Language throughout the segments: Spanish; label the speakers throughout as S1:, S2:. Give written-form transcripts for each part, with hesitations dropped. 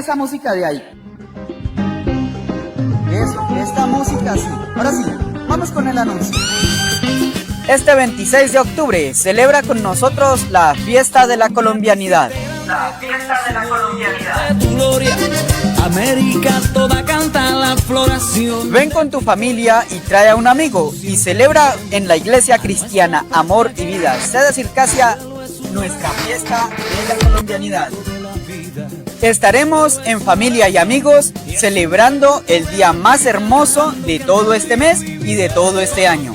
S1: esa música de ahí. Eso, esta música sí. Ahora sí, vamos con el anuncio. Este 26 de octubre celebra con nosotros la fiesta de la colombianidad. La fiesta de la colombianidad.
S2: Tu gloria, América toda canta la floración.
S1: Ven con tu familia y trae a un amigo y celebra en la iglesia cristiana Amor y Vida, Sede Circasia, nuestra fiesta de la colombianidad. Estaremos en familia y amigos celebrando el día más hermoso de todo este mes y de todo este año.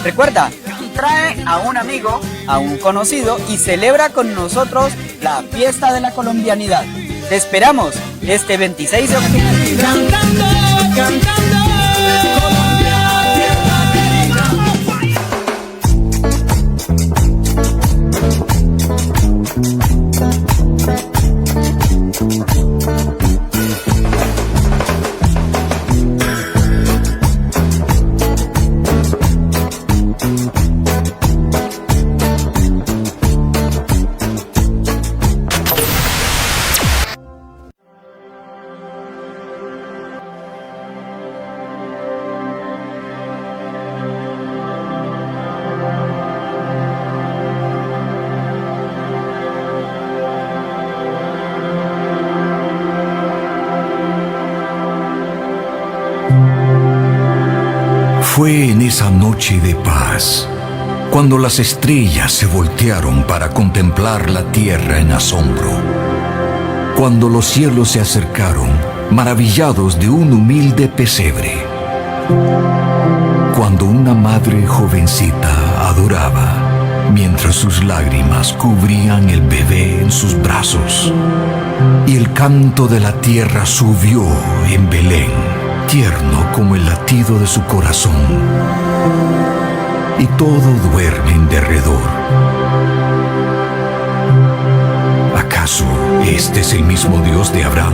S1: Recuerda, trae a un amigo, a un conocido y celebra con nosotros la fiesta de la colombianidad. Te esperamos este 26 de octubre.
S2: Cantando, cantando.
S3: Fue en esa noche de paz, cuando las estrellas se voltearon para contemplar la tierra en asombro, cuando los cielos se acercaron, maravillados de un humilde pesebre, cuando una madre jovencita adoraba, mientras sus lágrimas cubrían el bebé en sus brazos, y el canto de la tierra subió en Belén, tierno como el latido de su corazón, y todo duerme en derredor. ¿Acaso este es el mismo Dios de Abraham,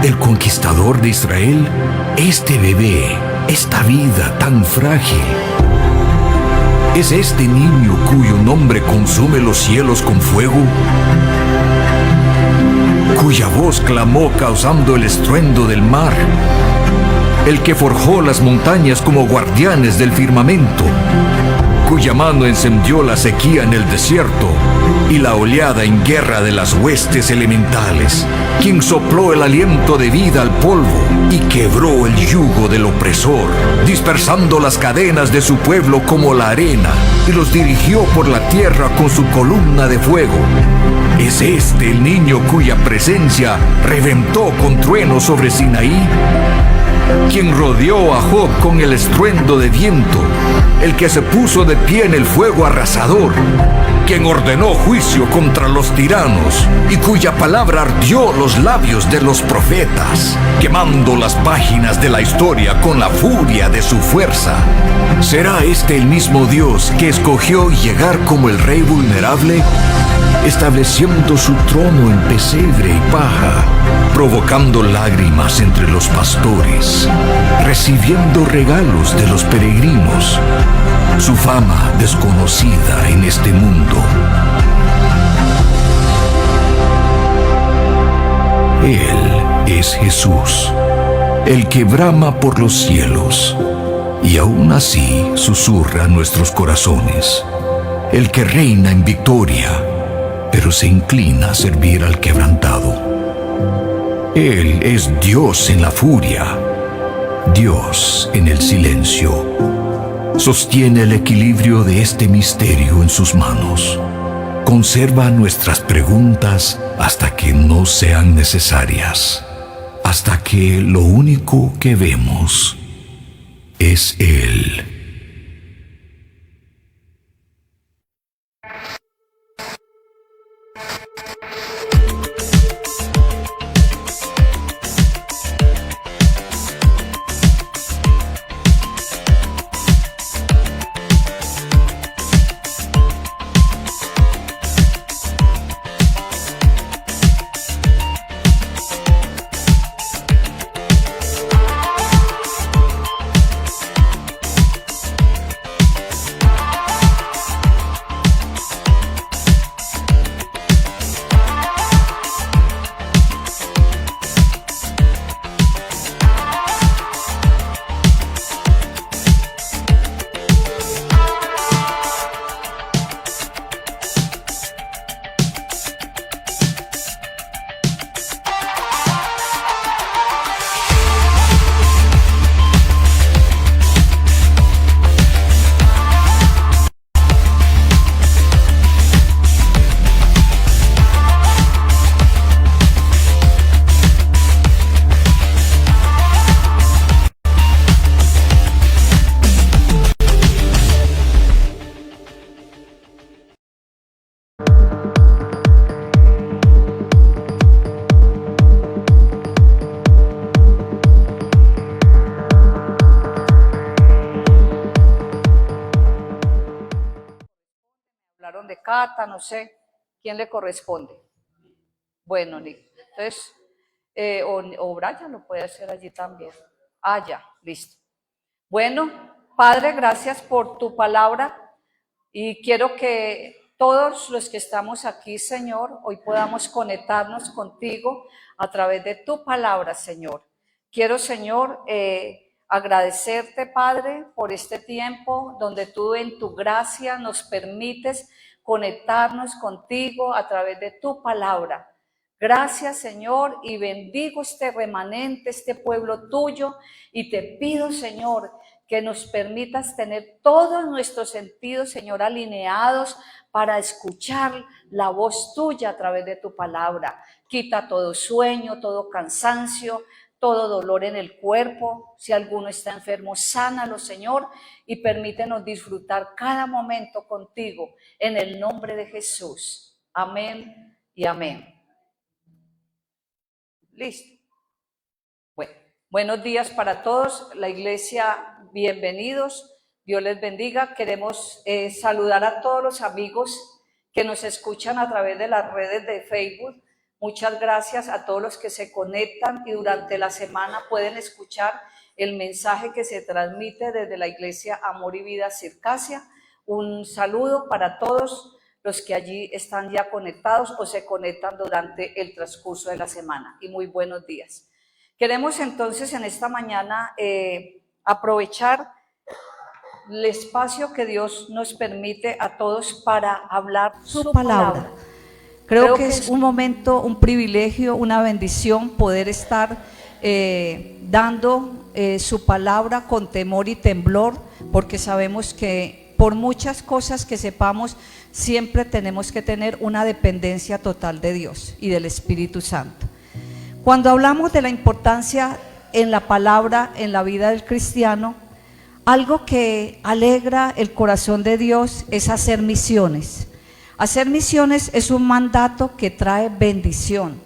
S3: el conquistador de Israel? Este bebé, esta vida tan frágil, ¿es este niño cuyo nombre consume los cielos con fuego? Cuya voz clamó causando el estruendo del mar, el que forjó las montañas como guardianes del firmamento, cuya mano encendió la sequía en el desierto y la oleada en guerra de las huestes elementales, quien sopló el aliento de vida al polvo y quebró el yugo del opresor, dispersando las cadenas de su pueblo como la arena, y los dirigió por la tierra con su columna de fuego. ¿Es este el niño cuya presencia reventó con trueno sobre Sinaí? Quien rodeó a Job con el estruendo de viento, el que se puso de pie en el fuego arrasador, quien ordenó juicio contra los tiranos y cuya palabra ardió los labios de los profetas, quemando las páginas de la historia con la furia de su fuerza. ¿Será este el mismo Dios que escogió llegar como el rey vulnerable, estableciendo su trono en pesebre y paja, provocando lágrimas entre los pastores, recibiendo regalos de los peregrinos, su fama desconocida en este mundo? Él es Jesús, el que brama por los cielos, y aún así susurra nuestros corazones, el que reina en victoria, pero se inclina a servir al quebrantado. Él es Dios en la furia, Dios en el silencio. Sostiene el equilibrio de este misterio en sus manos. Conserva nuestras preguntas hasta que no sean necesarias, hasta que lo único que vemos es Él.
S4: Cata, no sé, ¿quién le corresponde? Bueno, entonces, o Brian lo puede hacer allí también. Ah, ya, listo. Bueno, Padre, gracias por tu palabra y quiero que todos los que estamos aquí, Señor, hoy podamos conectarnos contigo a través de tu palabra, Señor. Quiero, Señor, agradecerte, Padre, por este tiempo donde tú en tu gracia nos permites conectarnos contigo a través de tu palabra. Gracias, Señor, y bendigo este remanente, este pueblo tuyo, y te pido, Señor, que nos permitas tener todos nuestros sentidos, Señor, alineados para escuchar la voz tuya a través de tu palabra. Quita todo sueño, todo cansancio, todo dolor en el cuerpo. Si alguno está enfermo, sánalo, Señor, y permítenos disfrutar cada momento contigo, en el nombre de Jesús. Amén y amén. Listo. Bueno, buenos días para todos. La iglesia, bienvenidos. Dios les bendiga. Queremos saludar a todos los amigos que nos escuchan a través de las redes de Facebook. Muchas gracias a todos los que se conectan y durante la semana pueden escuchar el mensaje que se transmite desde la iglesia Amor y Vida Circasia. Un saludo para todos los que allí están ya conectados o se conectan durante el transcurso de la semana. Y muy buenos días. Queremos entonces en esta mañana aprovechar el espacio que Dios nos permite a todos para hablar su palabra. Creo que es un momento, un privilegio, una bendición poder estar dando su palabra con temor y temblor, porque sabemos que por muchas cosas que sepamos, siempre tenemos que tener una dependencia total de Dios y del Espíritu Santo. Cuando hablamos de la importancia en la palabra, en la vida del cristiano, algo que alegra el corazón de Dios es hacer misiones. Hacer misiones es un mandato que trae bendición.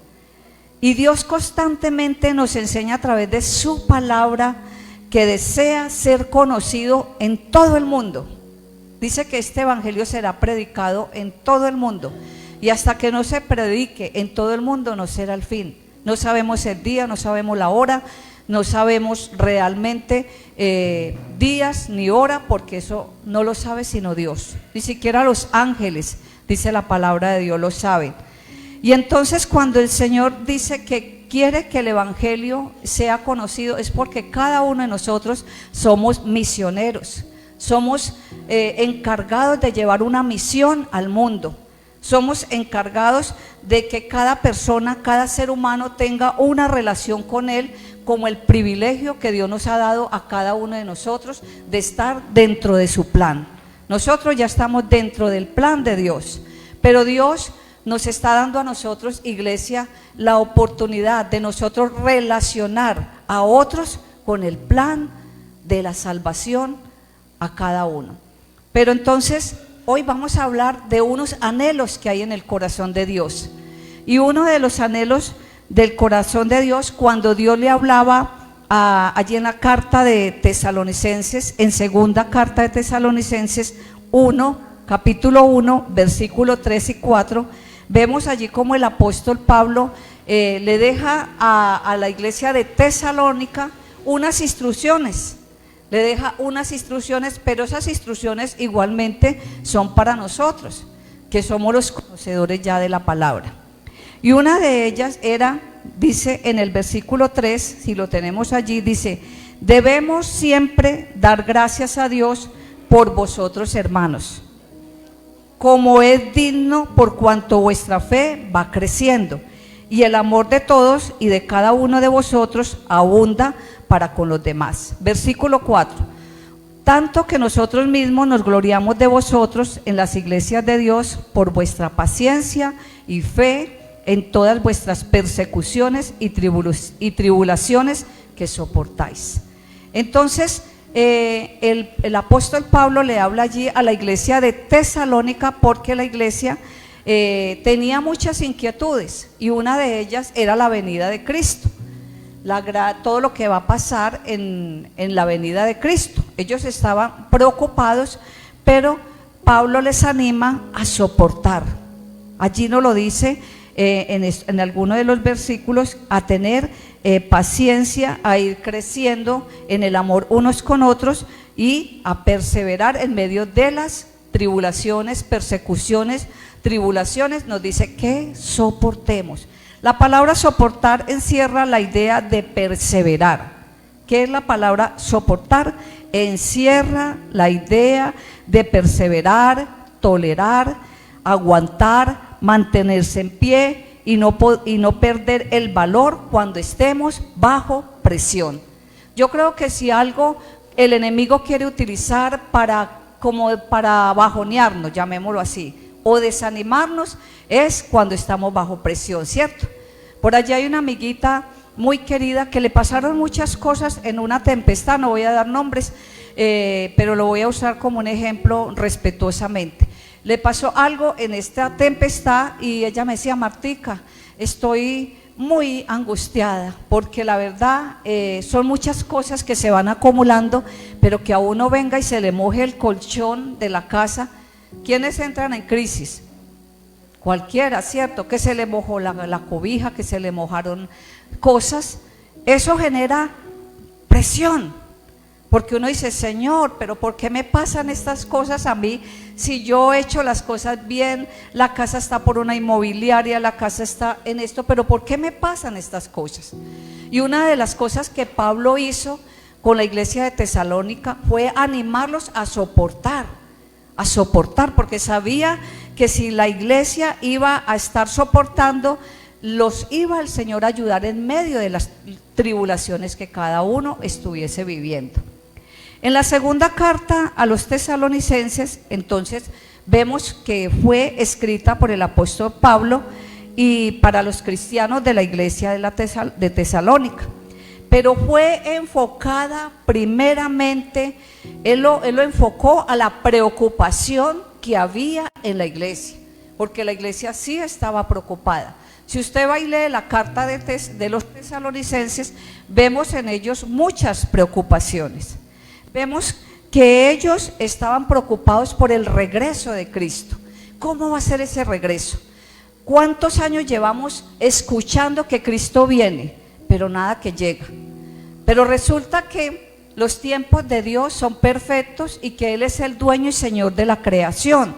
S4: Y Dios constantemente nos enseña a través de su palabra que desea ser conocido en todo el mundo. Dice que este evangelio será predicado en todo el mundo, y hasta que no se predique en todo el mundo no será el fin. No sabemos el día, no sabemos la hora, no sabemos realmente días ni hora, porque eso no lo sabe sino Dios. Ni siquiera los ángeles, dice la palabra de Dios, lo saben. Y entonces cuando el Señor dice que quiere que el evangelio sea conocido, es porque cada uno de nosotros somos misioneros. Somos encargados de llevar una misión al mundo. Somos encargados de que cada persona, cada ser humano tenga una relación con Él, como el privilegio que Dios nos ha dado a cada uno de nosotros de estar dentro de su plan. Nosotros ya estamos dentro del plan de Dios, pero Dios nos está dando a nosotros, iglesia, la oportunidad de nosotros relacionar a otros con el plan de la salvación a cada uno. Pero entonces hoy vamos a hablar de unos anhelos que hay en el corazón de Dios. Y uno de los anhelos del corazón de Dios, cuando Dios le hablaba allí en la carta de Tesalonicenses, en segunda carta de Tesalonicenses 1, capítulo 1, versículo 3 y 4, vemos allí como el apóstol Pablo le deja a la iglesia de Tesalónica unas instrucciones. Le deja unas instrucciones, pero esas instrucciones igualmente son para nosotros, que somos los conocedores ya de la palabra. Y una de ellas era, dice en el versículo 3, si lo tenemos allí, dice: debemos siempre dar gracias a Dios por vosotros, hermanos, como es digno, por cuanto vuestra fe va creciendo, y el amor de todos y de cada uno de vosotros abunda para con los demás. Versículo 4: tanto que nosotros mismos nos gloriamos de vosotros en las iglesias de Dios por vuestra paciencia y fe en todas vuestras persecuciones y tribulaciones que soportáis. Entonces el apóstol Pablo le habla allí a la iglesia de Tesalónica, porque la iglesia tenía muchas inquietudes, y una de ellas era la venida de Cristo, todo lo que va a pasar en la venida de Cristo. Ellos estaban preocupados, pero Pablo les anima a soportar. Allí nos lo dice en alguno de los versículos, a tener paciencia, a ir creciendo en el amor unos con otros y a perseverar en medio de las tribulaciones, persecuciones, tribulaciones. Nos dice que soportemos. La palabra soportar encierra la idea de perseverar. ¿Qué es la palabra soportar? Encierra la idea de perseverar, tolerar, aguantar, mantenerse en pie y no perder el valor cuando estemos bajo presión. Yo creo que si algo el enemigo quiere utilizar para bajonearnos, llamémoslo así, o desanimarnos, es cuando estamos bajo presión, ¿cierto? Por allá hay una amiguita muy querida que le pasaron muchas cosas en una tempestad, no voy a dar nombres, pero lo voy a usar como un ejemplo respetuosamente. Le pasó algo en esta tempestad y ella me decía: Martica, estoy muy angustiada porque la verdad son muchas cosas que se van acumulando, pero que a uno venga y se le moje el colchón de la casa. ¿Quiénes entran en crisis? Cualquiera, ¿cierto? Que se le mojó la cobija, que se le mojaron cosas. Eso genera presión, porque uno dice: Señor, pero ¿por qué me pasan estas cosas a mí? Si yo he hecho las cosas bien, la casa está por una inmobiliaria, la casa está en esto, pero ¿por qué me pasan estas cosas? Y una de las cosas que Pablo hizo con la iglesia de Tesalónica fue animarlos a soportar, porque sabía que si la iglesia iba a estar soportando, los iba el Señor a ayudar en medio de las tribulaciones que cada uno estuviese viviendo. En la segunda carta a los tesalonicenses, entonces, vemos que fue escrita por el apóstol Pablo y para los cristianos de la iglesia de Tesalónica, pero fue enfocada primeramente, él lo enfocó a la preocupación que había en la iglesia, porque la iglesia sí estaba preocupada. Si usted va y lee la carta de los tesalonicenses, vemos en ellos muchas preocupaciones. Vemos que ellos estaban preocupados por el regreso de Cristo. ¿Cómo va a ser ese regreso? ¿Cuántos años llevamos escuchando que Cristo viene, pero nada que llega? Pero resulta que los tiempos de Dios son perfectos y que Él es el dueño y Señor de la creación,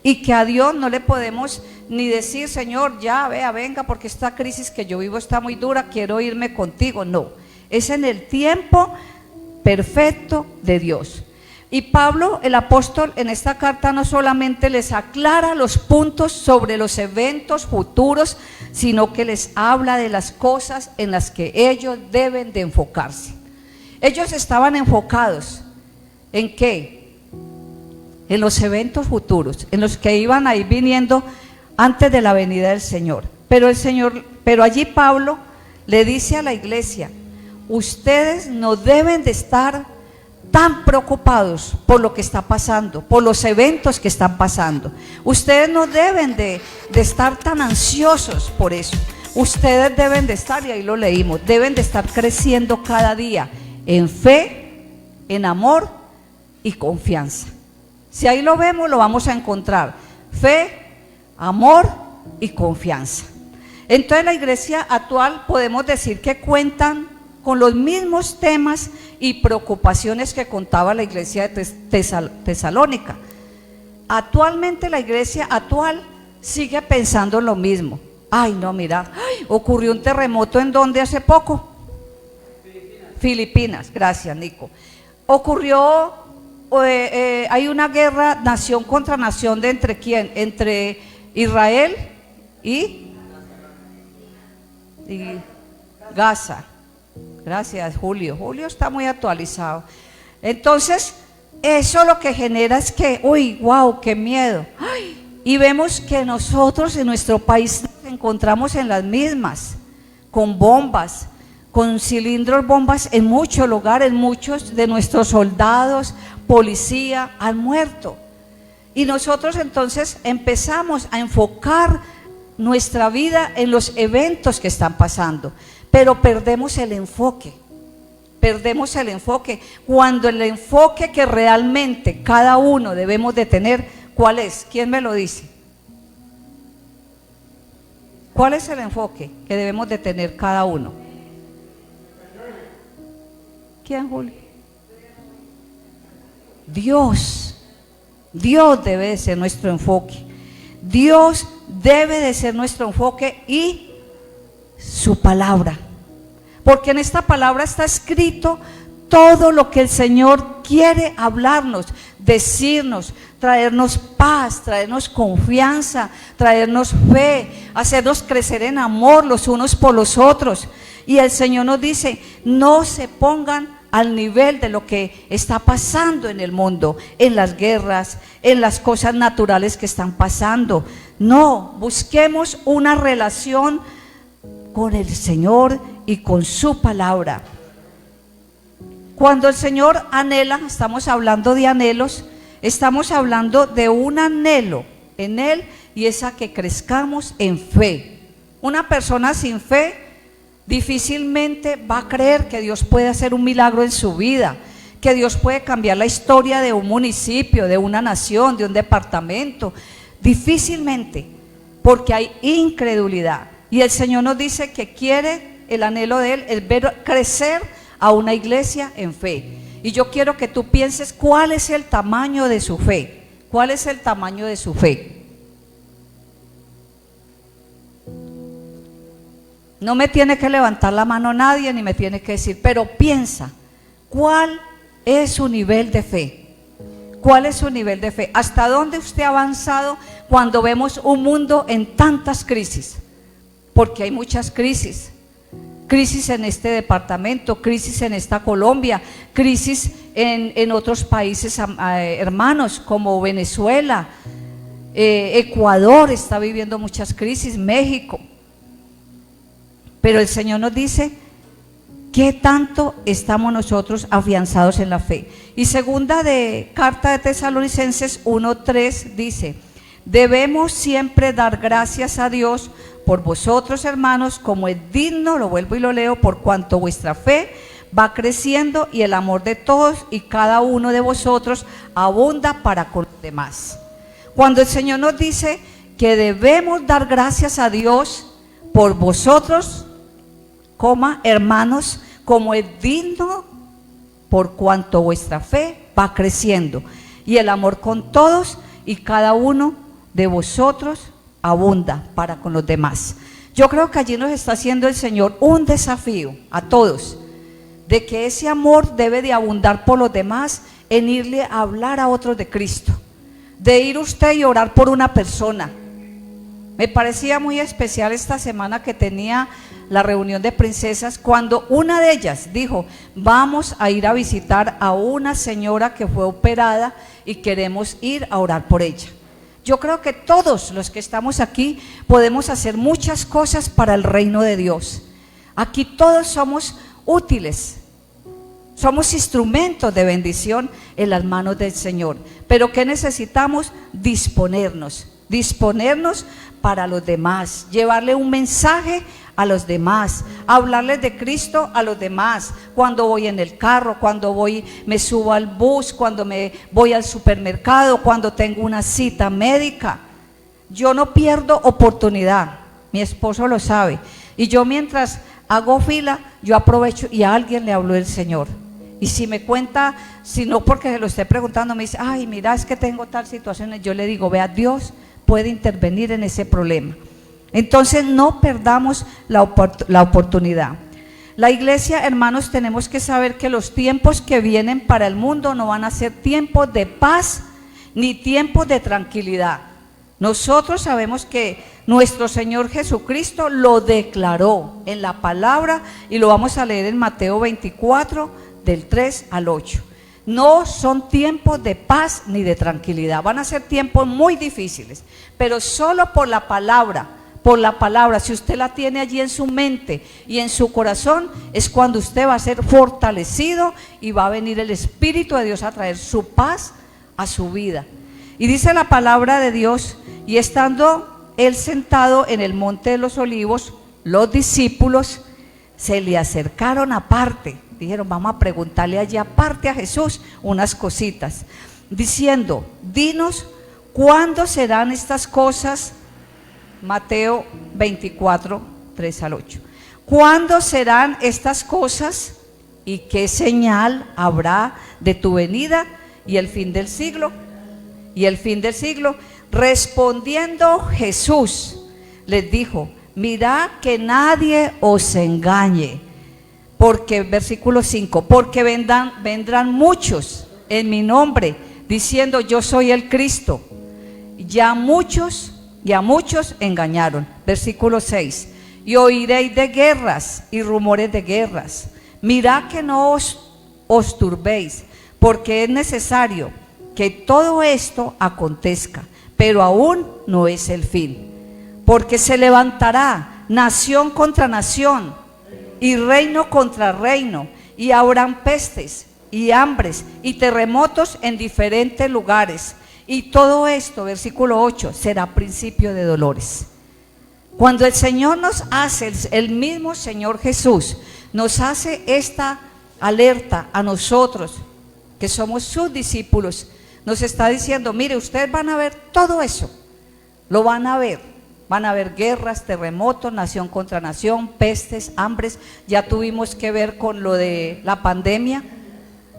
S4: y que a Dios no le podemos ni decir: Señor, ya venga, porque esta crisis que yo vivo está muy dura, quiero irme contigo. No, es en el tiempo perfecto de Dios. Y Pablo, el apóstol, en esta carta no solamente les aclara los puntos sobre los eventos futuros, sino que les habla de las cosas en las que ellos deben de enfocarse. Ellos estaban enfocados ¿en qué? En los eventos futuros, en los que iban a ir viniendo antes de la venida del Señor. Pero allí Pablo le dice a la iglesia: ustedes no deben de estar tan preocupados por lo que está pasando, por los eventos que están pasando. Ustedes no deben de estar tan ansiosos por eso. Ustedes deben de estar, y ahí lo leímos, deben de estar creciendo cada día en fe, en amor y confianza. Si ahí lo vemos, lo vamos a encontrar: fe, amor y confianza. Entonces la iglesia actual podemos decir que cuentan con los mismos temas y preocupaciones que contaba la iglesia de Tesalónica. Actualmente la iglesia actual sigue pensando lo mismo. Ay, no, mira, ocurrió un terremoto ¿en dónde hace poco? Filipinas, gracias, Nico. Ocurrió, hay una guerra nación contra nación, ¿de entre quién? Entre Israel y Gaza. Gracias, Julio. Julio está muy actualizado. Entonces, eso lo que genera es que, uy, wow, qué miedo. Ay, y vemos que nosotros en nuestro país nos encontramos en las mismas, con bombas, con cilindros bombas en muchos lugares. Muchos de nuestros soldados, policía, han muerto. Y nosotros entonces empezamos a enfocar nuestra vida en los eventos que están pasando, pero perdemos el enfoque, cuando el enfoque que realmente cada uno debemos de tener, ¿Cuál es? ¿Quién me lo dice? ¿Cuál es el enfoque que debemos de tener cada uno? ¿Quién, Julio? Dios. Dios debe de ser nuestro enfoque. Dios debe de ser nuestro enfoque y su palabra. Porque en esta palabra está escrito todo lo que el Señor quiere hablarnos, decirnos, traernos paz, traernos confianza, traernos fe, hacernos crecer en amor los unos por los otros. Y el Señor nos dice, no se pongan al nivel de lo que está pasando en el mundo, en las guerras, en las cosas naturales que están pasando. No, busquemos una relación con el Señor y con su palabra. Cuando el Señor anhela, estamos hablando de anhelos, estamos hablando de un anhelo en Él, y es a que crezcamos en fe. Una persona sin fe difícilmente va a creer que Dios puede hacer un milagro en su vida, que Dios puede cambiar la historia de un municipio, de una nación, de un departamento. Difícilmente, porque hay incredulidad. Y el Señor nos dice que quiere, el anhelo de Él es ver crecer a una iglesia en fe. Y yo quiero que tú pienses cuál es el tamaño de su fe. ¿Cuál es el tamaño de su fe? No me tiene que levantar la mano nadie, ni me tiene que decir, pero piensa, ¿cuál es su nivel de fe? ¿Cuál es su nivel de fe? ¿Hasta dónde usted ha avanzado cuando vemos un mundo en tantas crisis? Porque hay muchas crisis. Crisis en este departamento, crisis en esta Colombia, crisis en otros países hermanos como Venezuela, Ecuador está viviendo muchas crisis, México. Pero el Señor nos dice, ¿qué tanto estamos nosotros afianzados en la fe? Y segunda de carta de Tesalonicenses 1:3 dice, debemos siempre dar gracias a Dios por vosotros, hermanos, como es digno, lo vuelvo y lo leo, por cuanto vuestra fe va creciendo y el amor de todos y cada uno de vosotros abunda para con los demás. Cuando el Señor nos dice que debemos dar gracias a Dios por vosotros, hermanos, como es digno, por cuanto vuestra fe va creciendo y el amor con todos y cada uno de vosotros abunda para con los demás. Yo creo que allí nos está haciendo el Señor un desafío a todos, de que ese amor debe de abundar por los demás en irle a hablar a otros de Cristo, de ir usted y orar por una persona. Me parecía muy especial esta semana que tenía la reunión de princesas, cuando una de ellas dijo, vamos a ir a visitar a una señora que fue operada y queremos ir a orar por ella. Yo creo que todos los que estamos aquí podemos hacer muchas cosas para el reino de Dios. Aquí todos somos útiles, somos instrumentos de bendición en las manos del Señor. Pero ¿qué necesitamos? Disponernos para los demás, llevarle un mensaje a los demás, hablarles de Cristo a los demás. Cuando voy en el carro, cuando me subo al bus, cuando me voy al supermercado, cuando tengo una cita médica, yo no pierdo oportunidad. Mi esposo lo sabe. Y yo mientras hago fila, yo aprovecho y a alguien le hablo del Señor. Y si me cuenta, si no porque se lo esté preguntando, me dice, ay, mira, es que tengo tal situación, yo le digo, vea, Dios puede intervenir en ese problema. Entonces no perdamos la oportunidad. La iglesia, hermanos, tenemos que saber que los tiempos que vienen para el mundo no van a ser tiempos de paz ni tiempos de tranquilidad. Nosotros sabemos que nuestro Señor Jesucristo lo declaró en la palabra y lo vamos a leer en Mateo 24 del 3 al 8. No son tiempos de paz ni de tranquilidad, van a ser tiempos muy difíciles, pero solo por la palabra, si usted la tiene allí en su mente y en su corazón, es cuando usted va a ser fortalecido y va a venir el Espíritu de Dios a traer su paz a su vida. Y dice la palabra de Dios, y estando él sentado en el monte de los olivos, los discípulos se le acercaron aparte. Dijeron, vamos a preguntarle allí aparte a Jesús unas cositas, diciendo, dinos ¿Cuándo serán estas cosas? Mateo 24, 3 al 8. ¿Cuándo serán estas cosas? ¿Y qué señal habrá de tu venida y el fin del siglo? Y el fin del siglo. Respondiendo Jesús les dijo: mirad que nadie os engañe, porque, versículo 5, porque vendrán muchos en mi nombre, diciendo yo soy el Cristo. Ya muchos engañaron. Versículo 6, y oiréis de guerras y rumores de guerras. Mirad que no os turbéis, porque es necesario que todo esto acontezca, pero aún no es el fin. Porque se levantará nación contra nación y reino contra reino, y habrán pestes y hambres y terremotos en diferentes lugares. Y todo esto, versículo 8, será principio de dolores. Cuando el Señor nos hace, el mismo Señor Jesús nos hace esta alerta a nosotros, que somos sus discípulos, nos está diciendo: mire, ustedes van a ver todo eso, lo van a ver guerras, terremotos, nación contra nación, pestes, hambres. Ya tuvimos que ver con lo de la pandemia,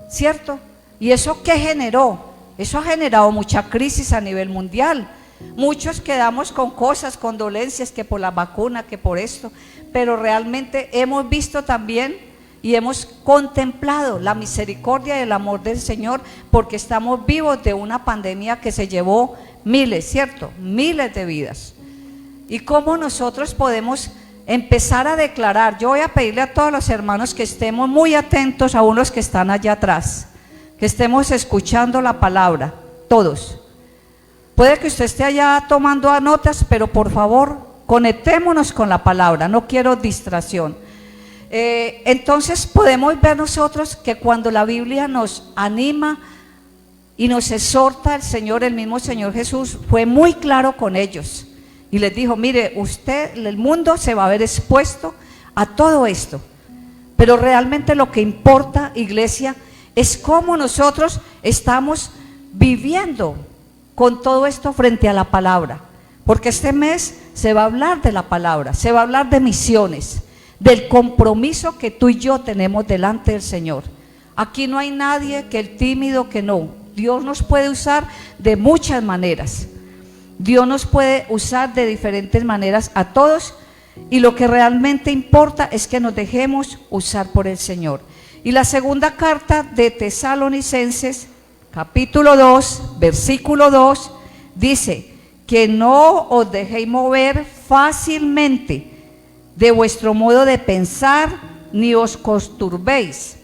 S4: ¿cierto? ¿Y eso qué generó? Eso ha generado mucha crisis a nivel mundial. Muchos quedamos con cosas, con dolencias, que por la vacuna, que por esto, pero realmente hemos visto también y hemos contemplado la misericordia y el amor del Señor, porque estamos vivos de una pandemia que se llevó miles, ¿cierto? Miles de vidas. ¿Y cómo nosotros podemos empezar a declarar? Yo voy a pedirle a todos los hermanos que estemos muy atentos, a unos que están allá atrás, que estemos escuchando la palabra, todos. Puede que usted esté allá tomando notas, pero por favor, conectémonos con la palabra, no quiero distracción. Entonces podemos ver nosotros que cuando la Biblia nos anima y nos exhorta, el Señor, el mismo Señor Jesús, fue muy claro con ellos y les dijo: mire, usted, el mundo se va a ver expuesto a todo esto, pero realmente lo que importa, iglesia, es cómo nosotros estamos viviendo con todo esto frente a la palabra, porque este mes se va a hablar de la palabra, se va a hablar de misiones, del compromiso que tú y yo tenemos delante del Señor. Aquí no hay nadie que el tímido, que no. Dios nos puede usar de muchas maneras. Dios nos puede usar de diferentes maneras a todos, y lo que realmente importa es que nos dejemos usar por el Señor. Y la segunda carta de Tesalonicenses, capítulo 2, versículo 2, dice: que no os dejéis mover fácilmente de vuestro modo de pensar, ni os conturbéis,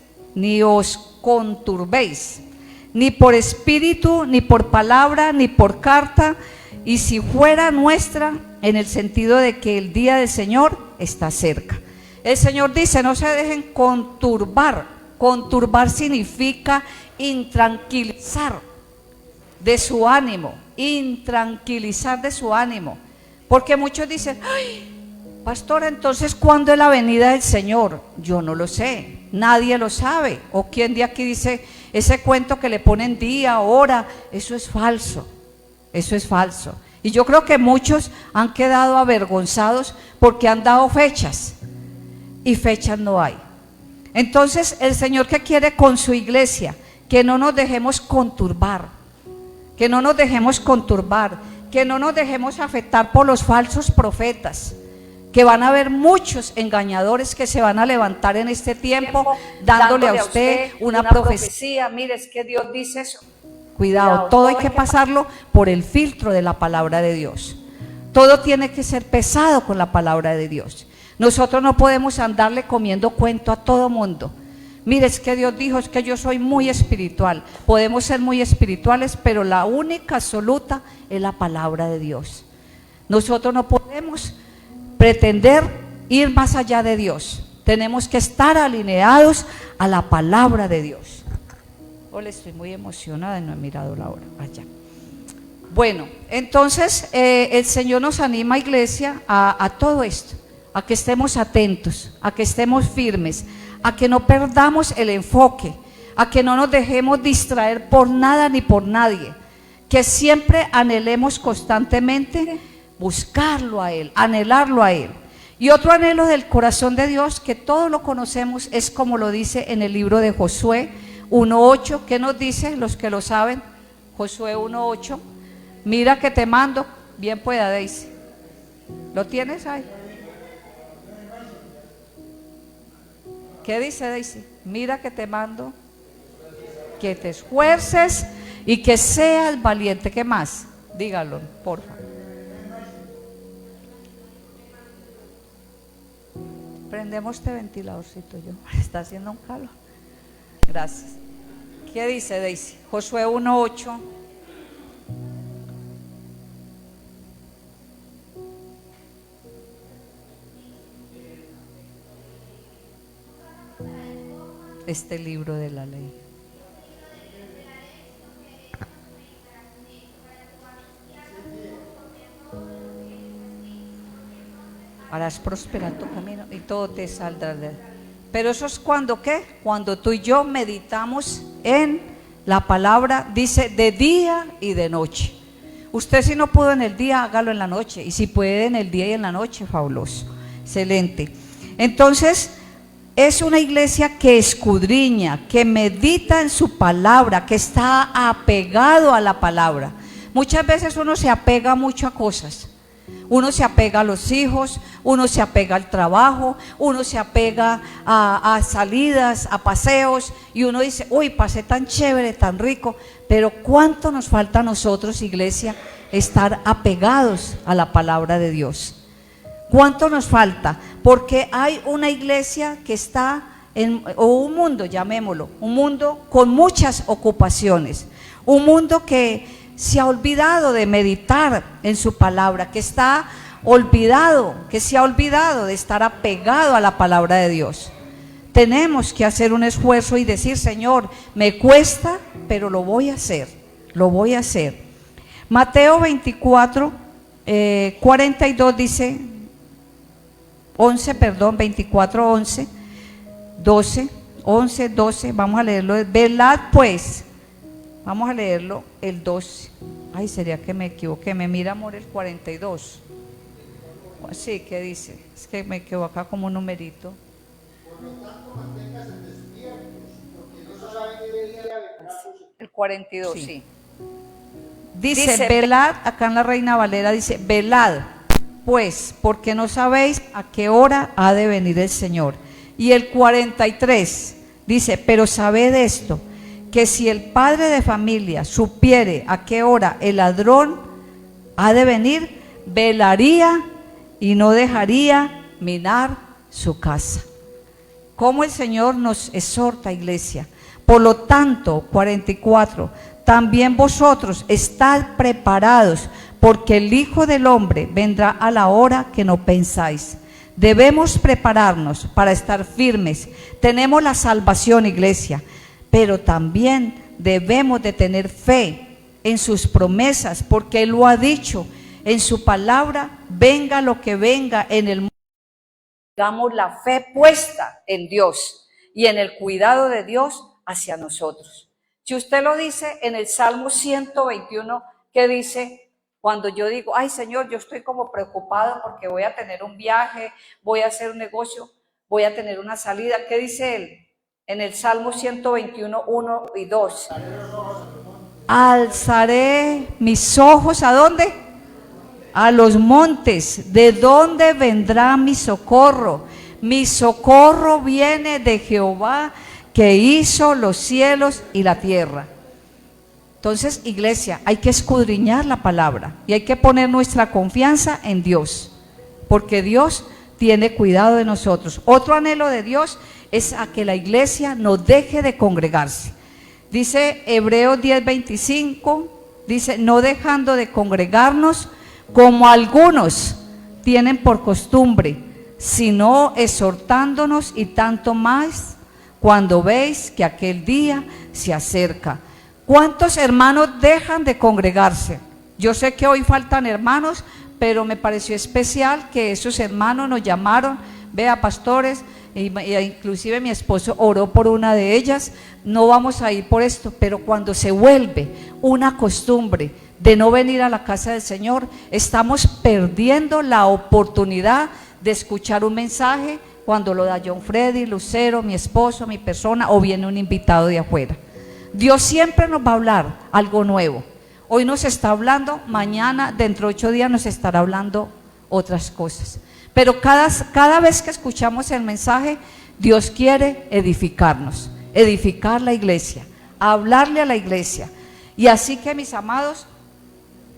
S4: ni por espíritu, ni por palabra, ni por carta, y si fuera nuestra, en el sentido de que el día del Señor está cerca. El Señor dice: no se dejen conturbar. Conturbar significa intranquilizar de su ánimo, porque muchos dicen: ay, pastora, entonces ¿cuándo es la venida del Señor? Yo no lo sé, nadie lo sabe. O quién de aquí dice ese cuento que le ponen día, hora. Eso es falso, y yo creo que muchos han quedado avergonzados porque han dado fechas y fechas no hay. Entonces el Señor, ¿qué quiere con su iglesia? Que no nos dejemos conturbar, que no nos dejemos afectar por los falsos profetas, que van a haber muchos engañadores que se van a levantar en este tiempo dándole a usted una profecía. Mire, es que Dios dice eso. Cuidado, todo hay que pasarlo por el filtro de la palabra de Dios. Todo tiene que ser pesado con la palabra de Dios. Nosotros no podemos andarle comiendo cuento a todo mundo. Mire, es que Dios dijo, es que yo soy muy espiritual. Podemos ser muy espirituales, pero la única absoluta es la palabra de Dios. Nosotros no podemos pretender ir más allá de Dios. Tenemos que estar alineados a la palabra de Dios. Hola, estoy muy emocionada y no he mirado la hora. Allá. Bueno, entonces el Señor nos anima, iglesia, a todo esto, a que estemos atentos, a que estemos firmes, a que no perdamos el enfoque, a que no nos dejemos distraer por nada ni por nadie, que siempre anhelemos constantemente buscarlo a Él, anhelarlo a Él. Y otro anhelo del corazón de Dios, que todos lo conocemos, es como lo dice en el libro de Josué 1:8. ¿Qué nos dice los que lo saben? Josué 1:8. Mira que te mando, bien pueda Daisy. ¿Lo tienes ahí? ¿Qué dice Daisy? Mira que te mando, que te esfuerces y que seas valiente. ¿Qué más? Dígalo, por favor. Prendemos este ventiladorcito yo. Está haciendo un calor. Gracias. ¿Qué dice Daisy? Josué 1:8. Este libro de la ley. Harás prosperar tu camino y todo te saldrá de él. Pero eso es cuando, ¿qué? Cuando tú y yo meditamos en la palabra, dice de día y de noche. Usted si no pudo en el día, hágalo en la noche. Y si puede en el día y en la noche, fabuloso. Excelente. Entonces, es una iglesia que escudriña, que medita en su palabra, que está apegado a la palabra. Muchas veces uno se apega mucho a cosas. Uno se apega a los hijos, uno se apega al trabajo, uno se apega a salidas, a paseos, y uno dice, uy, pasé tan chévere, tan rico, pero ¿cuánto nos falta a nosotros, iglesia, estar apegados a la palabra de Dios? ¿Cuánto nos falta? Porque hay una iglesia que está o un mundo, llamémoslo, un mundo con muchas ocupaciones, un mundo que se ha olvidado de meditar en su palabra, que está olvidado, que se ha olvidado de estar apegado a la palabra de Dios. Tenemos que hacer un esfuerzo y decir, Señor, me cuesta, pero lo voy a hacer, lo voy a hacer. Mateo 24, 42 dice, 24, 11, 12, vamos a leerlo, velad pues. Vamos a leerlo el 12. Ay, sería que me equivoqué. Me mira, amor, el 42. Sí, ¿qué dice? Es que me quedo acá como un numerito. Por lo tanto, manténgase despiertos, porque no saben el día de el 42, sí. Dice, velad, acá en la Reina Valera dice, velad, pues, porque no sabéis a qué hora ha de venir el Señor. Y el 43 dice, pero sabed esto, que si el padre de familia supiere a qué hora el ladrón ha de venir, velaría y no dejaría minar su casa. Como el Señor nos exhorta, iglesia. Por lo tanto, 44, también vosotros estad preparados, porque el Hijo del Hombre vendrá a la hora que no pensáis. Debemos prepararnos para estar firmes. Tenemos la salvación, iglesia, pero también debemos de tener fe en sus promesas, porque Él lo ha dicho en su palabra, venga lo que venga en el mundo. Tengamos la fe puesta en Dios y en el cuidado de Dios hacia nosotros. Si usted lo dice en el Salmo 121, que dice, cuando yo digo, ay Señor, yo estoy como preocupado porque voy a tener un viaje, voy a hacer un negocio, voy a tener una salida, ¿qué dice Él? En el Salmo 121, 1 y 2. Alzaré mis ojos, ¿a dónde? A los montes. ¿De dónde vendrá mi socorro? Mi socorro viene de Jehová, que hizo los cielos y la tierra. Entonces, iglesia, hay que escudriñar la palabra y hay que poner nuestra confianza en Dios, porque Dios tiene cuidado de nosotros. Otro anhelo de Dios es a que la iglesia no deje de congregarse. Dice Hebreos 10:25, dice, no dejando de congregarnos como algunos tienen por costumbre, sino exhortándonos, y tanto más cuando veis que aquel día se acerca. ¿Cuántos hermanos dejan de congregarse? Yo sé que hoy faltan hermanos, pero me pareció especial que esos hermanos nos llamaron vea, pastores, inclusive mi esposo oró por una de ellas, no vamos a ir por esto, pero cuando se vuelve una costumbre de no venir a la casa del Señor, estamos perdiendo la oportunidad de escuchar un mensaje cuando lo da John Freddy, Lucero, mi esposo, mi persona, o viene un invitado de afuera. Dios siempre nos va a hablar algo nuevo. Hoy nos está hablando, mañana, dentro de 8 días nos estará hablando otras cosas. Pero cada vez que escuchamos el mensaje, Dios quiere edificarnos, edificar la iglesia, hablarle a la iglesia. Y así que, mis amados,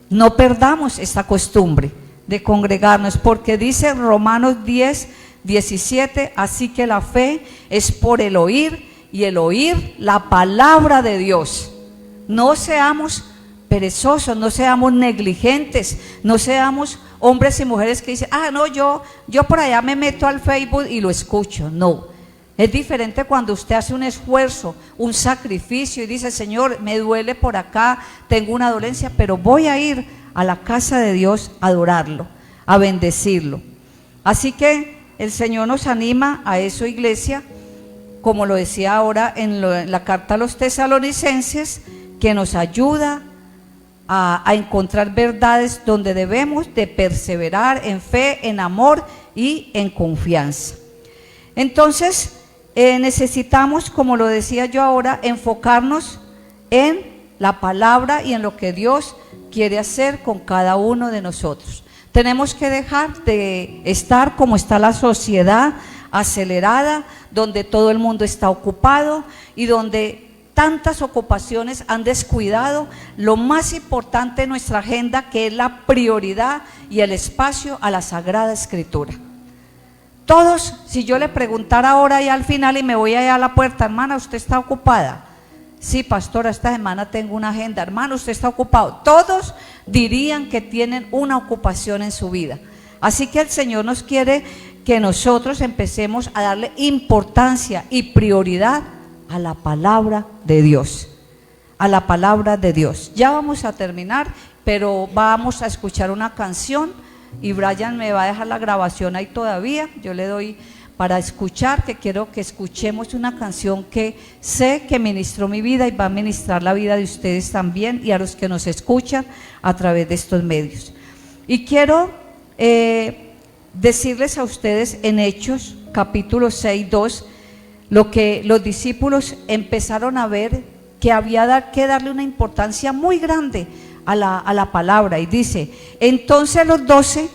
S4: no perdamos esta costumbre de congregarnos, porque dice Romanos 10:17, así que la fe es por el oír, y el oír la palabra de Dios. No seamos perezosos, no seamos negligentes, no seamos hombres y mujeres que dicen, no, yo por allá me meto al Facebook y lo escucho. No, es diferente cuando usted hace un esfuerzo, un sacrificio y dice, Señor, me duele por acá, tengo una dolencia, pero voy a ir a la casa de Dios a adorarlo, a bendecirlo. Así que el Señor nos anima a eso, iglesia, como lo decía ahora en la carta a los tesalonicenses, que nos ayuda a encontrar verdades donde debemos de perseverar en fe, en amor y en confianza. Entonces, necesitamos, como lo decía yo ahora, enfocarnos en la palabra y en lo que Dios quiere hacer con cada uno de nosotros. Tenemos que dejar de estar como está la sociedad acelerada, donde todo el mundo está ocupado y donde tantas ocupaciones han descuidado lo más importante en nuestra agenda, que es la prioridad y el espacio a la Sagrada Escritura. Todos, si yo le preguntara ahora y al final y me voy allá a la puerta, hermana, ¿usted está ocupada? Sí, pastora, esta semana tengo una agenda. Hermano, ¿usted está ocupado? Todos dirían que tienen una ocupación en su vida. Así que el Señor nos quiere que nosotros empecemos a darle importancia y prioridad a la palabra de Dios, a la palabra de Dios. Ya vamos a terminar, pero vamos a escuchar una canción y Brian me va a dejar la grabación ahí todavía. Yo le doy para escuchar, que quiero que escuchemos una canción que sé que ministró mi vida y va a ministrar la vida de ustedes también y a los que nos escuchan a través de estos medios. Y quiero decirles a ustedes en Hechos capítulo 6:2, lo que los discípulos empezaron a ver, que había que darle una importancia muy grande a la palabra. Y dice, entonces los 12,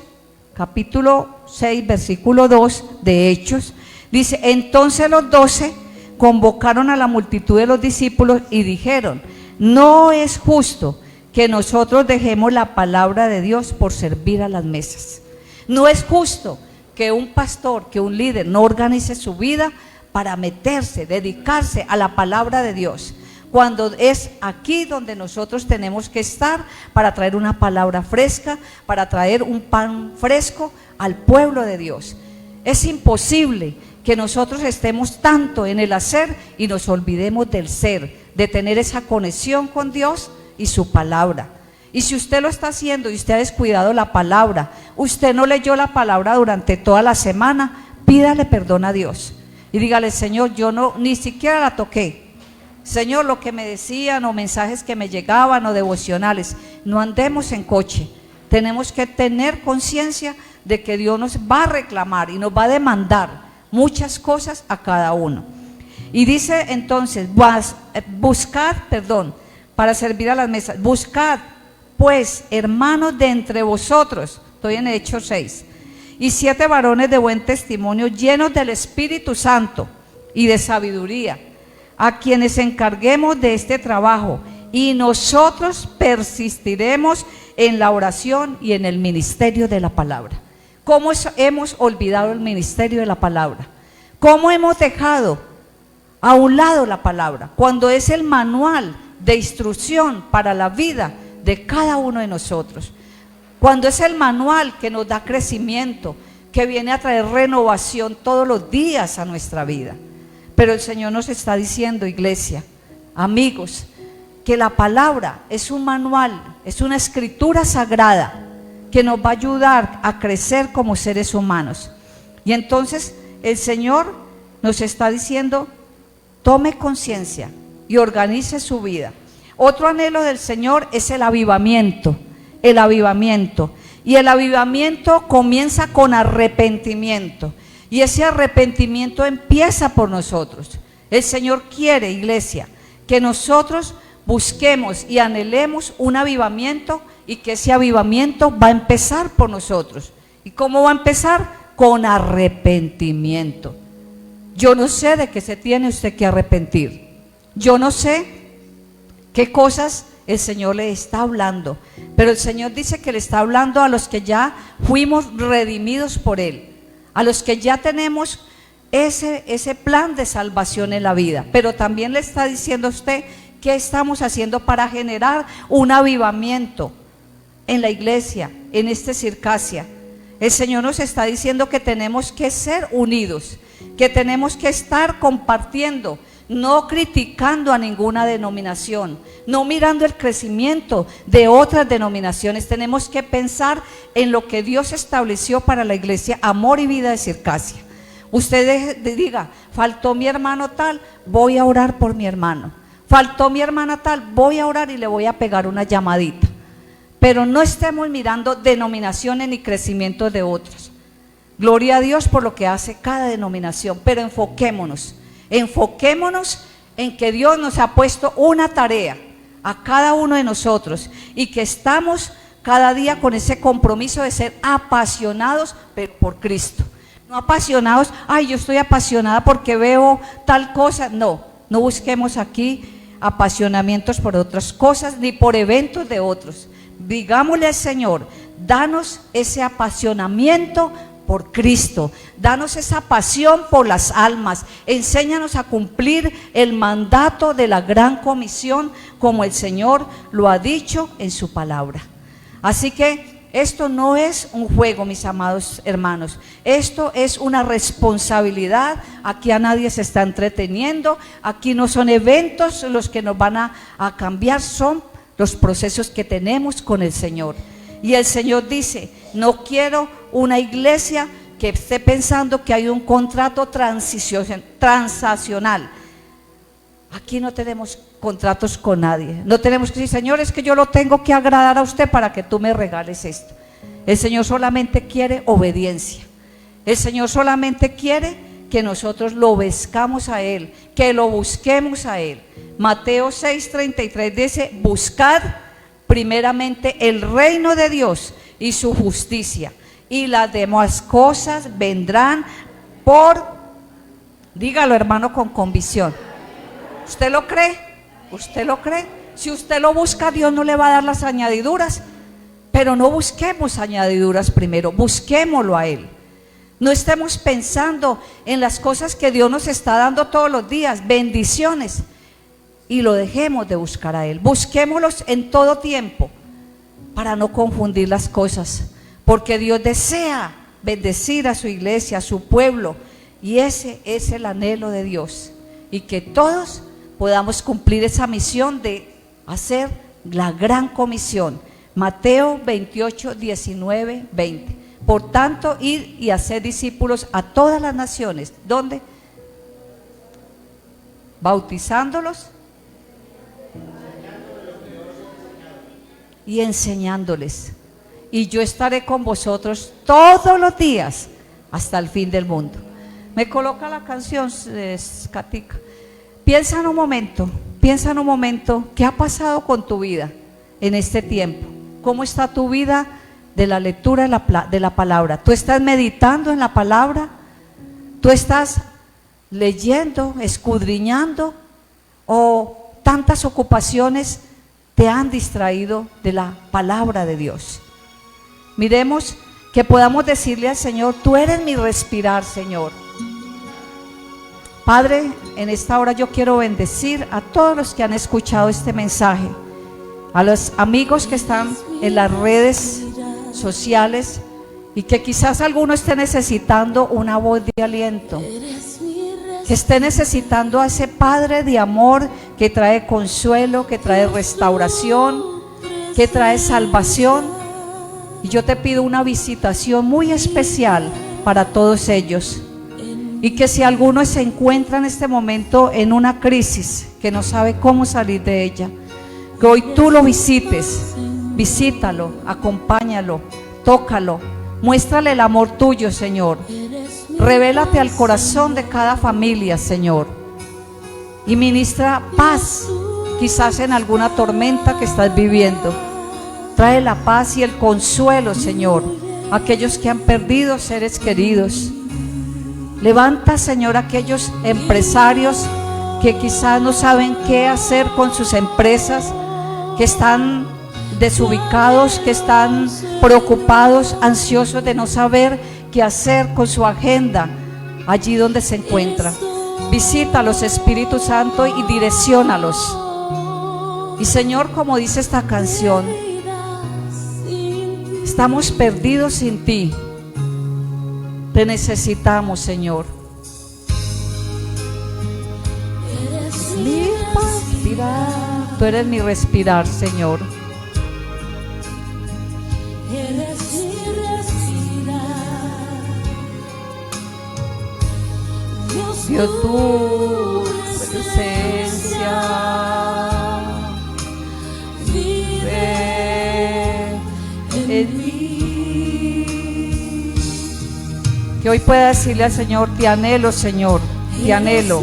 S4: capítulo 6, versículo 2 de Hechos, dice, entonces los 12 convocaron a la multitud de los discípulos y dijeron, no es justo que nosotros dejemos la palabra de Dios por servir a las mesas. No es justo que un pastor, que un líder no organice su vida para meterse, dedicarse a la palabra de Dios, cuando es aquí donde nosotros tenemos que estar para traer una palabra fresca, para traer un pan fresco al pueblo de Dios. Es imposible que nosotros estemos tanto en el hacer y nos olvidemos del ser, de tener esa conexión con Dios y su palabra. Y si usted lo está haciendo y usted ha descuidado la palabra, usted no leyó la palabra durante toda la semana, pídale perdón a Dios y dígale, Señor, yo ni siquiera la toqué. Señor, lo que me decían o mensajes que me llegaban o devocionales, no andemos en coche. Tenemos que tener conciencia de que Dios nos va a reclamar y nos va a demandar muchas cosas a cada uno. Y dice entonces, buscad, para servir a las mesas, buscad pues, hermanos, de entre vosotros, estoy en Hechos 6, y 7 varones de buen testimonio, llenos del Espíritu Santo y de sabiduría, a quienes encarguemos de este trabajo, y nosotros persistiremos en la oración y en el ministerio de la palabra. ¿Cómo hemos olvidado el ministerio de la palabra? ¿Cómo hemos dejado a un lado la palabra, cuando es el manual de instrucción para la vida de cada uno de nosotros? Cuando es el manual que nos da crecimiento, que viene a traer renovación todos los días a nuestra vida. Pero el Señor nos está diciendo, iglesia, amigos, que la palabra es un manual, es una escritura sagrada que nos va a ayudar a crecer como seres humanos. Y entonces el Señor nos está diciendo, tome conciencia y organice su vida. Otro anhelo del Señor es el avivamiento, el avivamiento. Y el avivamiento comienza con arrepentimiento. Y ese arrepentimiento empieza por nosotros. El Señor quiere, iglesia, que nosotros busquemos y anhelemos un avivamiento, y que ese avivamiento va a empezar por nosotros. ¿Y cómo va a empezar? Con arrepentimiento. Yo no sé de qué se tiene usted que arrepentir. Yo no sé qué cosas el Señor le está hablando, pero el Señor dice que le está hablando a los que ya fuimos redimidos por Él, a los que ya tenemos ese plan de salvación en la vida. Pero también le está diciendo a usted qué estamos haciendo para generar un avivamiento en la iglesia, en este Circasia. El Señor nos está diciendo que tenemos que ser unidos, que tenemos que estar compartiendo, no criticando a ninguna denominación, no mirando el crecimiento de otras denominaciones. Tenemos que pensar en lo que Dios estableció para la iglesia Amor y Vida de Circasia. Usted diga, faltó mi hermano tal, voy a orar por mi hermano. Faltó mi hermana tal, voy a orar y le voy a pegar una llamadita. Pero no estemos mirando denominaciones ni crecimiento de otras. Gloria a Dios por lo que hace cada denominación, pero enfoquémonos en que Dios nos ha puesto una tarea a cada uno de nosotros, y que estamos cada día con ese compromiso de ser apasionados por Cristo. No apasionados, ay, yo estoy apasionada porque veo tal cosa. No busquemos aquí apasionamientos por otras cosas ni por eventos de otros. Digámosle al Señor, danos ese apasionamiento por Cristo, danos esa pasión por las almas, enséñanos a cumplir el mandato de la gran comisión como el Señor lo ha dicho en su palabra. Así que esto no es un juego, mis amados hermanos, esto es una responsabilidad. Aquí a nadie se está entreteniendo, aquí no son eventos los que nos van a cambiar, son los procesos que tenemos con el Señor. Y el Señor dice, no quiero una iglesia que esté pensando que hay un contrato transaccional. Aquí no tenemos contratos con nadie. No tenemos que decir, Señor, es que yo lo tengo que agradar a usted para que tú me regales esto. El Señor solamente quiere obediencia. El Señor solamente quiere que nosotros lo obedezcamos a Él, que lo busquemos a Él. Mateo 6:33 dice, buscad primeramente el reino de Dios y su justicia, y las demás cosas vendrán dígalo, hermano, con convicción. ¿Usted lo cree? ¿Usted lo cree? Si usted lo busca, Dios no le va a dar las añadiduras. Pero no busquemos añadiduras primero, busquémoslo a Él. No estemos pensando en las cosas que Dios nos está dando todos los días, bendiciones, y lo dejemos de buscar a Él. Busquémoslos en todo tiempo para no confundir las cosas, porque Dios desea bendecir a su iglesia, a su pueblo, y ese es el anhelo de Dios, y que todos podamos cumplir esa misión de hacer la gran comisión. Mateo 28, 19, 20. Por tanto, id y hacer discípulos a todas las naciones. ¿Dónde? Bautizándolos y enseñándoles. Y yo estaré con vosotros todos los días hasta el fin del mundo. Me coloca la canción, Katica. Piensa en un momento, ¿qué ha pasado con tu vida en este tiempo? ¿Cómo está tu vida de la lectura de la palabra? ¿Tú estás meditando en la palabra? ¿Tú estás leyendo, escudriñando? ¿O tantas ocupaciones te han distraído de la palabra de Dios? Miremos que podamos decirle al Señor, tú eres mi respirar, Señor. Padre, en esta hora yo quiero bendecir a todos los que han escuchado este mensaje, a los amigos que están en las redes sociales y que quizás alguno esté necesitando una voz de aliento, que esté necesitando a ese Padre de amor que trae consuelo, que trae restauración, que trae salvación. Y yo te pido una visitación muy especial para todos ellos. Y que si alguno se encuentra en este momento en una crisis, que no sabe cómo salir de ella, que hoy tú lo visites, visítalo, acompáñalo, tócalo, muéstrale el amor tuyo, Señor. Revélate al corazón de cada familia, Señor, y ministra paz, quizás en alguna tormenta que estás viviendo. Trae la paz y el consuelo, Señor, a aquellos que han perdido seres queridos. Levanta, Señor, a aquellos empresarios que quizás no saben qué hacer con sus empresas, que están desubicados, que están preocupados, ansiosos de no saber qué hacer con su agenda allí donde se encuentra. Visítalos, Espíritu Santo, y direcciónalos. Y Señor, como dice esta canción, estamos perdidos sin ti. Te necesitamos, Señor. Mi respirar. Tú eres mi respirar, Señor.
S5: Eres mi respirar.
S4: Dios, tu presencia vive en mí. Que hoy pueda decirle al Señor: te anhelo, Señor, te anhelo.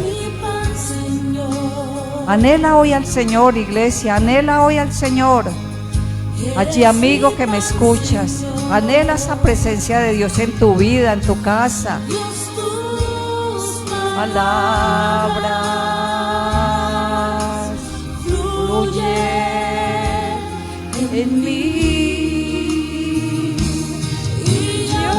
S4: Anhela hoy al Señor, iglesia, anhela hoy al Señor. Allí, amigo que me escuchas, anhela esa presencia de Dios en tu vida, en tu casa. Palabras fluye en mí. Y yo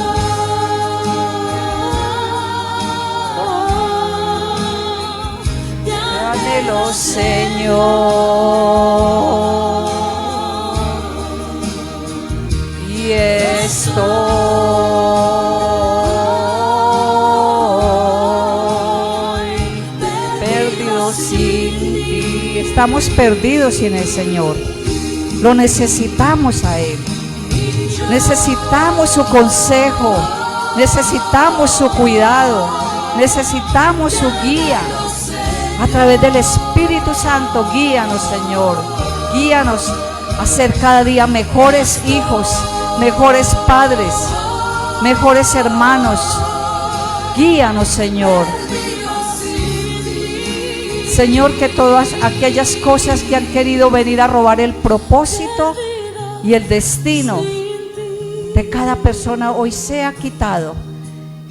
S4: te anhelo, Señor. Y estoy perdido sin ti. Estamos perdidos sin el Señor. Lo necesitamos a Él. Necesitamos su consejo. Necesitamos su cuidado. Necesitamos su guía. A través del Espíritu Santo, guíanos, Señor. Guíanos a ser cada día mejores hijos, mejores padres, mejores hermanos. Guíanos, Señor. Señor, que todas aquellas cosas que han querido venir a robar el propósito y el destino de cada persona hoy sea quitado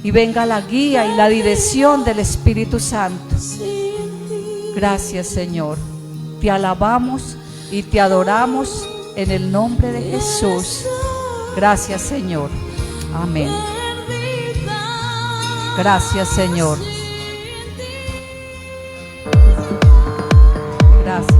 S4: y venga la guía y la dirección del Espíritu Santo. Gracias, Señor. Te alabamos y te adoramos en el nombre de Jesús. Gracias, Señor. Amén. Gracias, Señor. Gracias.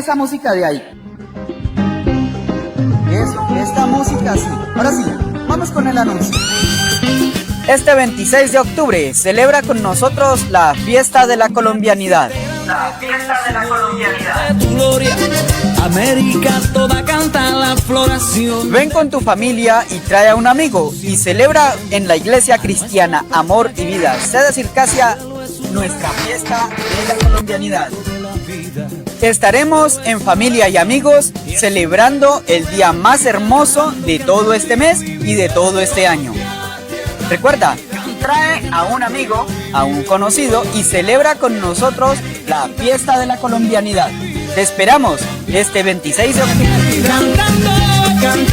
S1: esa música de ahí. Eso, esta música así. Ahora sí, vamos con el anuncio. Este 26 de octubre celebra con nosotros la fiesta de la colombianidad. La fiesta de la colombianidad.
S2: Tu gloria, América toda canta la floración.
S1: Ven con tu familia y trae a un amigo y celebra en la iglesia cristiana Amor y Vida, sede Circasia, nuestra fiesta de la colombianidad. Estaremos en familia y amigos celebrando el día más hermoso de todo este mes y de todo este año. Recuerda, trae a un amigo, a un conocido y celebra con nosotros la fiesta de la colombianidad. Te esperamos este 26 de octubre.
S2: Cantando, cantando.